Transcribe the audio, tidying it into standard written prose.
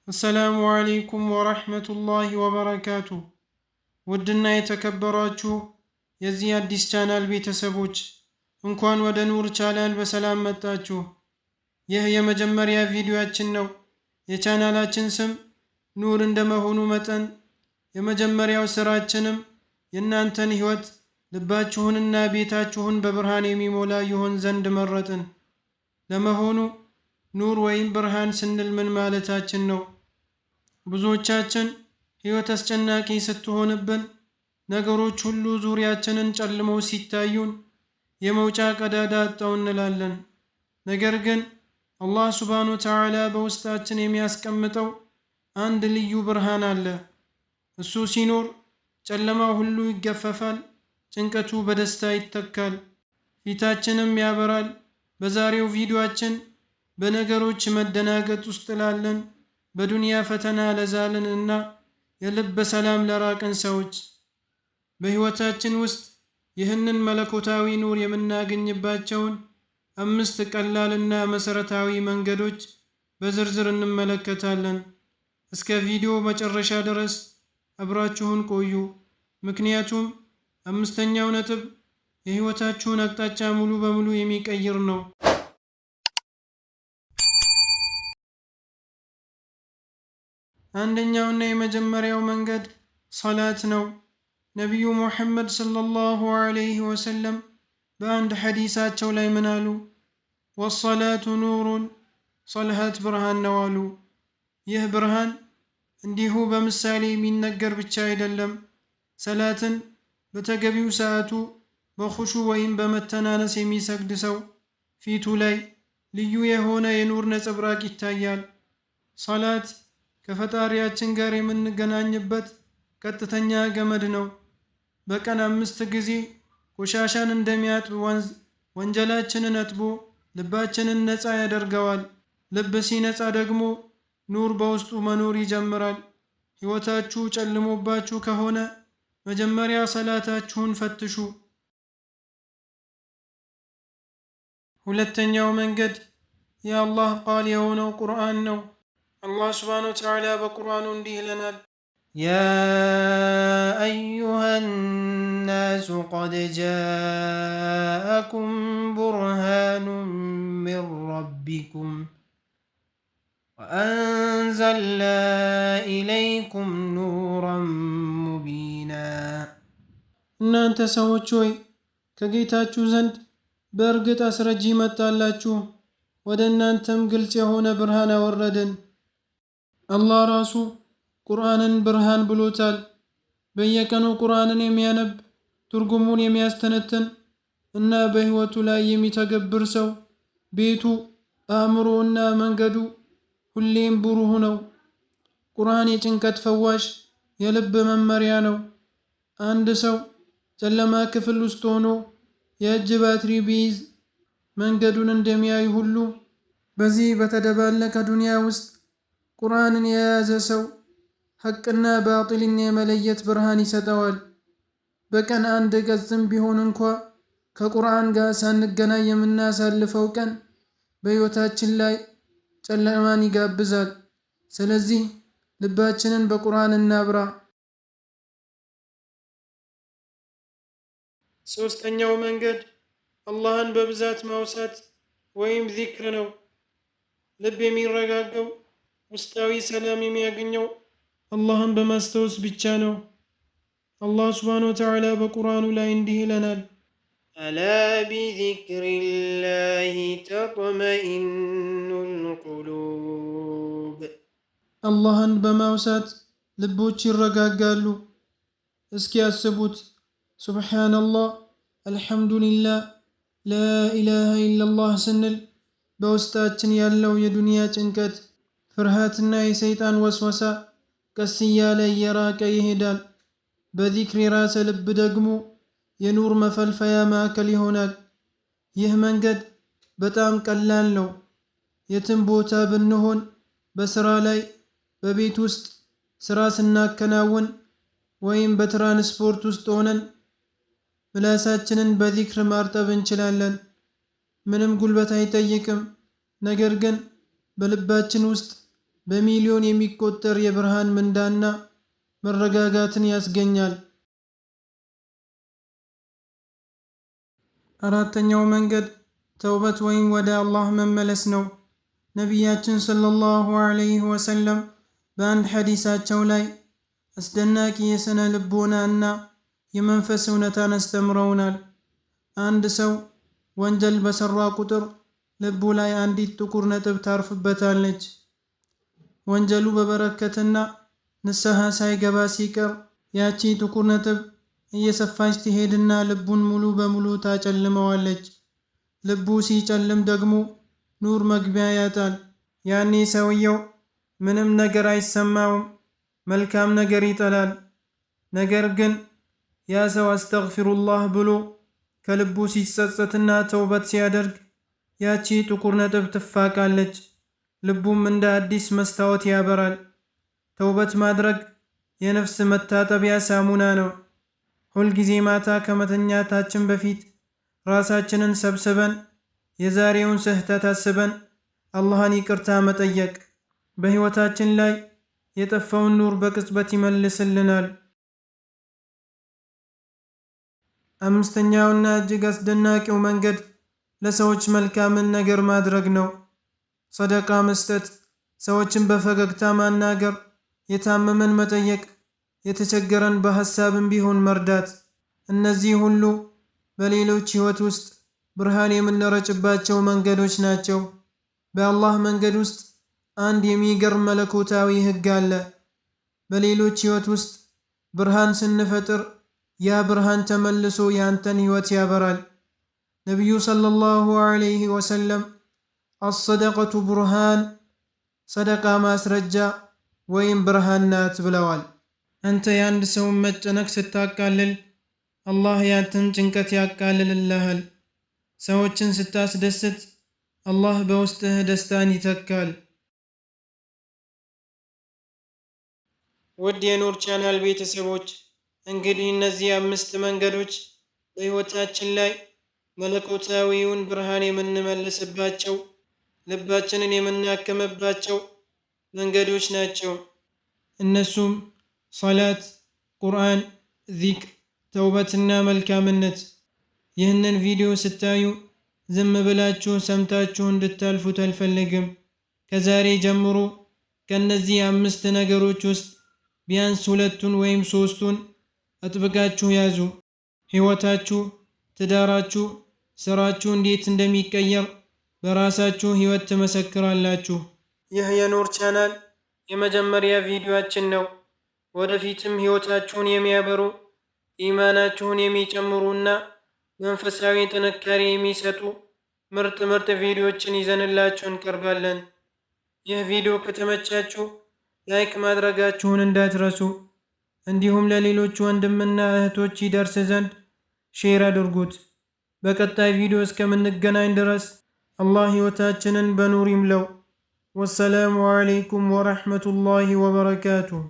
السلام عليكم ورحمة الله وبركاته ودنا يتكبراتشو የዚህ አዲስ ቻናል ቤተሰቦች እንኳን ወደ ኑር ቻናል በሰላም መጣችሁ። ይህ የመጀመሪያ ቪዲዮአችን ነው። የቻናላችን ስም ኑር እንደመሆኑ መጠን የመጀመሪያው ስራችንም የእናንተን ህይወት ልባችሁንና ቤታችሁን በብርሃን የሚሞላ ይሆን ዘንድ መረጥን። ለመሆኑ ኑር ወይም ብርሃን ስንል ምን ማለታችን ነው? ብዙዎቻችን ህይወት አስጨናቂ ስትሆንብን ነገሮች ሁሉ ዙሪያችንን ጨልመው ሲታዩን የመውጫ ቀዳዳ አጣው እንላለን። ነገር ግን አላህ ሱብሓነሁ ወተዓላ በውስጣችን የሚያስቀምጠው አንድ ልዩ ብርሃን አለ። እሱ ሲኖር ጨለማው ሁሉ ይገፈፋል፣ ጭንቀቱ በደስታ ይተካል፣ ፊታችንም ያበራል። በዛሬው ቪዲዮአችን በነገሮች መደናገጥ ውስጥ ላለን፣ በዱንያ ፈተና ለዛልን እና የልብ ሰላም ለራቅን ሰዎች በህይወታችን ውስጥ ይህንን መለኮታዊ ኑር የምናገኝባቸውን 5 ቀላልና መሰረታዊ መንገዶች በዝርዝር እንመለከታለን። እስከ ቪዲዮ መጨረሻ ድረስ አብራችሁን ቆዩ። ምክንያቱም 5ኛው ነጥብ የህይወታችሁን አቅጣጫ ሙሉ በሙሉ የሚቀይር ነው። አንደኛውና የመጀመሪያው መንገድ ሶላት ነው። ነቢዩ ሙሐመድ ሰለላሁ ዐለይሂ ወሰለም በአንድ ሐዲሳቸው ላይ ምን አሉ? ወሰላቱ ኑሩን፣ ሶላት ብርሃን ነው አሉ። ይህ ብርሃን እንዲሁ በምሳሌ የሚነገር ብቻ አይደለም። ሰላትን በተገቢው ሰዓቱ በኹሹ ወይም በመተናነስ የሚሰግድ ሰው ፊቱ ላይ ልዩ የሆነ የኑር ነጸብራቅ ይታያል። ሶላት ከፈጣሪያችን ጋር የምንገናኝበት ቀጥተኛ ገመድ ነው። በቀን 5 ጊዜ ቆሻሻን እንደሚያጥብ ወንዝ ወንጀላችንን አጥቦ ልባችንን ነፃ ያደርገዋል። ልብ ሲነፃ ደግሞ ኑር በውስጡ መኖር ይጀምራል። ሕይወታችሁ ጨልሞባችሁ ከሆነ መጀመሪያ ሰላታችሁን ፈትሹ። ሁለተኛው መንገድ የአላህ ቃል የሆነው ቁርአን ነው። አላህ ሱብሓነሁ ወተዓላ በቁርአኑ እንዲህ ይለናል፣ يا أيها الناس قد جاءكم برهان من ربكم وأنزلنا إليكم نورا مبينا እናንተ ሰዎች ሆይ ከጌታችሁ ዘንድ በእርግጥ አስረጂ መጣላችሁ፣ ወደ እናንተም ግልጽ የሆነ ብርሃን አወረድን። አላህ ራሱ ቁርአንን ብርሃን ብሎታል። በየቀኑ ቁርአንን የሚያነብ ትርጉሙን የሚያስተነትን እና በህይወቱ ላይ የሚተገብር ሰው ቤቱ፣ አእምሮ እና መንገዱ ሁሌም ብሩህ ነው። ቁርአን የጭንቀት ፈዋሽ፣ የልብ መመሪያ ነው። አንድ ሰው ጨለማ ክፍል ውስጥ ሆኖ የእጅ ባትሪ ቢይዝ መንገዱን እንደሚያይ ሁሉ በዚህ በተደባለቀ ዱንያ ውስጥ ቁርአንን የያዘ ሰው ሐቅና ባጢልን የመለየት ብርሃን ይሰጠዋል። በቀን 1 ገጽም ቢሆን እንኳ ከቁርአን ጋር ሳንገናኝ የምናሳልፈው ቀን በሕይወታችን ላይ ጨለማን ይጋብዛል። ስለዚህ ልባችንን በቁርአን እናብራ። ሶስተኛው መንገድ አላህን በብዛት ማውሳት ወይም ዚክር ነው። ልብ የሚረጋገው ውስጣዊ ሰላም የሚያገኘው አላህን በማስታወስ ብቻ ነው። አላህ ሱብሓነሁ ወተዓላ በቁርአኑ ላይ እንዲህ ይለናል፣ አላ ቢዚክሪላሂ ተጥመኢኑል ቁሉብ። አላህን በማውሳት ልቦች ይረጋጋሉ። እስኪ ያስቡት፣ ሱብሓነላህ፣ አልሐምዱሊላህ፣ ላኢላሃ ኢለላህ ስንል በውስጣችን ያለው የዱንያ ጭንቀት፣ ፍርሃትና የሰይጣን ወስወሳ ቀስ እያለ እየራቀ ይሄዳል። በዚክር የራሰ ልብ ደግሞ የኑር መፈልፈያ ማዕከል ይሆናል። ይህ መንገድ በጣም ቀላል ነው። የትም ቦታ ብንሆን፣ በስራ ላይ፣ በቤት ውስጥ ስራ ስናከናውን ወይም በትራንስፖርት ውስጥ ሆነን ምላሳችንን በዚክር ማርጠብ እንችላለን። ምንም ጉልበት አይጠይቅም። ነገር ግን በልባችን ውስጥ በሚሊዮን የሚቆጠር የብርሃን ምንዳና መረጋጋትን ያስገኛል። አራተኛው መንገድ ተውበት ወይም ወደ አላህ መመለስ ነው። ነቢያችን ሰለላሁ ዐለይሂ ወሰለም በአንድ ሐዲሳቸው ላይ አስደናቂ የስነ ልቦና እና የመንፈስ እውነታን አስተምረውናል። አንድ ሰው ወንጀል በሰራ ቁጥር ልቡ ላይ አንዲት ጥቁር ነጥብ ታርፍበታለች። ወንጀሉ በበረከትና ንስሐ ሳይገባ ሲቀር ያቺ ጥቁር ነጥብ እየሰፋች ትሄድና ልቡን ሙሉ በሙሉ ታጨልመዋለች። ልቡ ሲጨልም ደግሞ ኑር መግቢያ ያጣል። ያኔ ሰውየው ምንም ነገር አይሰማውም፣ መልካም ነገር ይጠላል። ነገር ግን ያ ሰው አስተግፊሩላህ ብሎ ከልቡ ሲጸጸትና ተውበት ሲያደርግ ያቺ ጥቁር ነጥብ ትፋቃለች። ልቡም እንደ አዲስ መስታወት ያበራል። ተውበት ማድረግ የነፍስ መታጠቢያ ሳሙና ነው። ሁልጊዜ ማታ ከመተኛታችን በፊት ራሳችንን ሰብስበን የዛሬውን ስህተት አስበን አላህን ይቅርታ መጠየቅ በሕይወታችን ላይ የጠፋውን ኑር በቅጽበት ይመልስልናል። አምስተኛውና እጅግ አስደናቂው መንገድ ለሰዎች መልካምን ነገር ማድረግ ነው። ሰደቃ መስጠት፣ ሰዎችን በፈገግታ ማናገር፣ የታመመን መጠየቅ፣ የተቸገረን በሐሳብም ቢሆን መርዳት። እነዚህ ሁሉ በሌሎች ሕይወት ውስጥ ብርሃን የምንረጭባቸው መንገዶች ናቸው። በአላህ መንገድ ውስጥ አንድ የሚገርም መለኮታዊ ሕግ አለ። በሌሎች ሕይወት ውስጥ ብርሃን ስንፈጥር ያ ብርሃን ተመልሶ ያንተን ሕይወት ያበራል። ነቢዩ ሰለላሁ ዐለይሂ ወሰለም አሰደቀቱ ቡርሃን፣ ሰደቃ ማስረጃ ወይም ብርሃን ናት ብለዋል። አንተ የአንድ ሰውን መጨነቅ ስታቃልል አላህ ያንተን ጭንቀት ያቃልልልሃል። ሰዎችን ስታስደስት አላህ በውስጥህ ደስታን ይተካል። ውድ የኑር ቻናል ቤተሰቦች እንግዲህ እነዚህ 5 መንገዶች በሕይወታችን ላይ መለኮታዊውን ብርሃን የምንመልስባቸው፣ ልባችንን የምናክምባቸው መንገዶች ናቸው። እነሱም ሰላት፣ ቁርአን፣ ዚክር፣ ተውበትና መልካምነት። ይህንን ቪዲዮ ስታዩ ዝም ብላችሁ ሰምታችሁ እንድታልፉት አልፈልግም። ከዛሬ ጀምሮ ከነዚህ 5 ነገሮች ውስጥ ቢያንስ 2ቱን ወይም 3ቱን አጥብቃችሁ ያዙ። ሕይወታችሁ፣ ትዳራችሁ፣ ስራችሁ እንዴት እንደሚቀየር በራሳችሁ ሕይወት ትመሰክራላችሁ። ይህ የኑር ቻናል የመጀመሪያ ቪዲዮአችን ነው። ወደፊትም ሕይወታችሁን የሚያበሩ ኢማናችሁን የሚጨምሩና መንፈሳዊ ጥንካሬ የሚሰጡ ምርጥ ቪዲዮዎችን ይዘንላችሁ እንቀርባለን። ይህ ቪዲዮ ከተመቻችሁ ላይክ ማድረጋችሁን እንዳትረሱ። እንዲሁም ለሌሎች ወንድምና እህቶች ይደርስ ዘንድ ሼር አድርጉት። በቀጣይ ቪዲዮ እስከምንገናኝ ድረስ አላህ ሕይወታችንን በኑር ይምለው። ወሰላሙ ዓለይኩም ወረሕመቱላሂ ወበረካቱሁ።